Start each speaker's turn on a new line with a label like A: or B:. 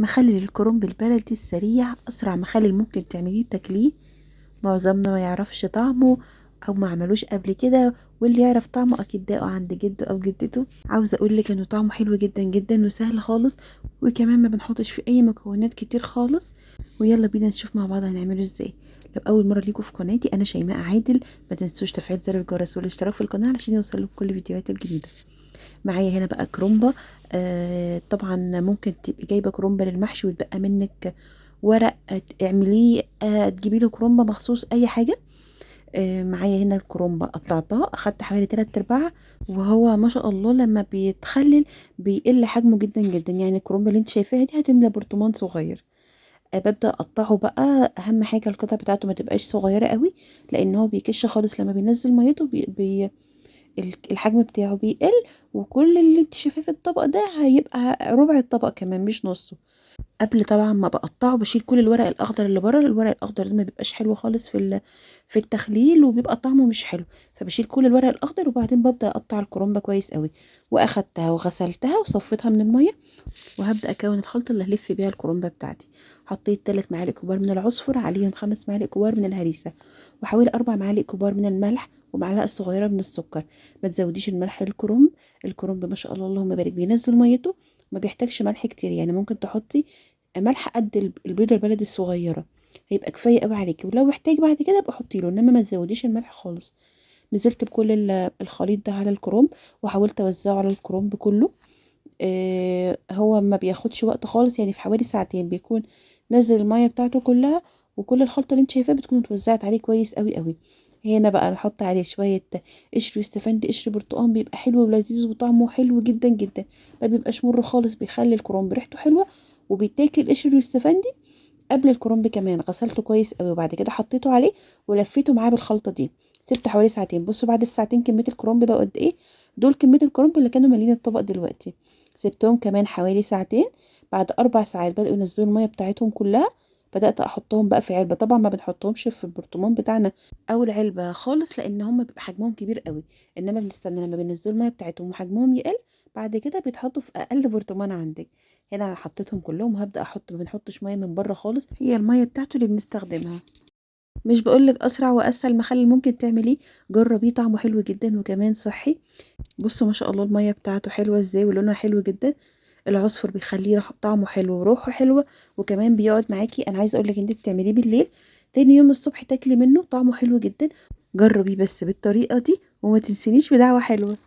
A: مخلل الكرنب البلدي السريع، اسرع مخلل ممكن تعمليه تاكليه. معظمنا ما يعرفش طعمه او ما عملوش قبل كده، واللي يعرف طعمه اكيد داقه عند جده او جدته. عاوزه اقول لك انه طعمه حلو جدا جدا وسهل خالص، وكمان ما بنحطش فيه اي مكونات كتير خالص. ويلا بينا نشوف مع بعض هنعمله ازاي. لو اول مره ليكوا في قناتي، انا شيماء عادل. ما تنسوش تفعيل زر الجرس والاشتراك في القناه علشان يوصلكوا كل فيديوهات الجديده. معايا هنا بقى كرومبة. طبعا ممكن تبقي جايبه كرومبة للمحشي ويتبقى منك ورق، اعمليه تجيبي له كرومبة مخصوص اي حاجه. معايا هنا الكرومبة قطعتها، اخدت حوالي 3/4. وهو ما شاء الله لما بيتخلل بيقل حجمه جدا جدا، يعني الكرومبة اللي انت شايفاها دي هتملى برطمان صغير. ببدأ اقطعه بقى. اهم حاجة القطع بتاعته ما تبقاش صغيرة قوي، لان هو بيكش خالص لما بينزل ميته الحجم بتاعه بيقل. وكل اللي انت شايفاه في الطبق ده هيبقى ربع الطبق كمان مش نصه. قبل طبعا ما بقطعه بشيل كل الورق الاخضر اللي بره. الورق الاخضر ده ما بيبقاش حلو خالص في التخليل، وبيبقى طعمه مش حلو. فبشيل كل الورق الاخضر، وبعدين ببدا اقطع الكرنبه كويس قوي. واخدتها وغسلتها وصفيتها من الميه. وهبدا اكون الخلطه اللي هلف بيها الكرنبه بتاعتي. حطيت 3 معالق كبار من العصفر، عليهم 5 معالق كبار من الهريسه، وحوالي 4 معالق كبار من الملح، ومعلقه صغيره من السكر. ما تزوديش الملح للكرنب. الكرنب ما شاء الله اللهم بارك بينزل ميته، ما بيحتاجش ملح كتير. يعني ممكن تحطي ملح قد البيضه البلدي الصغيره، هيبقى كفايه قوي عليكي. ولو احتاج بعد كده ابقى حطي له، انما ما تزوديش الملح خالص. نزلت بكل الخليط ده على الكرنب، وحاولت اوزعه على الكرنب كله. هو ما بياخدش وقت خالص، يعني في حوالي ساعتين بيكون نزل المية بتاعته كلها، وكل الخلطة اللي انت شايفاها بتكون اتوزعت عليه كويس قوي قوي. هنا بقى نحط عليه شوية قشر يوستفندي، قشر برتقان، بيبقى حلو ولذيذ وطعمه حلو جدا جدا. ما بيبقاش مر خالص، بيخلي الكرنب ريحته حلوة. وبيتاكل قشر يوستفندي قبل الكرنب كمان. غسلته كويس قوي وبعد كده حطيته عليه ولفيته معاه بالخلطة دي. سبت حوالي ساعتين. بصوا بعد الساعتين كمية الكرنب بقى قد ايه. دول كمية الكرنب اللي كانوا مالين الطبق دلوقتي. سبتهم كمان حوالي ساعتين. بعد 4 ساعات بدأوا ينزلوا المية بتاعتهم كلها. بدأت أحطهم بقى في علبة. طبعا ما بنحطهمش في البرطمان بتاعنا أو العلبة خالص، لأن هم بيبقى حجمهم كبير قوي. إنما بنستنى لما بينزلوا المية بتاعتهم وحجمهم يقل، بعد كده بيتحطوا في أقل برطمان عندك. هنا أنا حطيتهم كلهم، وهبدأ أحط. ما بنحطش مية من بره خالص، هي المية بتاعته اللي بنستخدمها. مش بقولك أسرع وأسهل مخلل ممكن تعمليه؟ جربيه، طعمه حلو جدا وكمان صحي. بصوا ما شاء الله المية بتاعته حلوة ازاي ولونها حلو جدا. العصفر بيخليه طعمه حلو وروحه حلوة، وكمان بيقعد معاكي. انا عايزه اقولك انت بتعمليه بالليل، تاني يوم الصبح تاكلي منه طعمه حلو جدا. جربيه بس بالطريقة دي، وما تنسينيش بدعوة حلوة.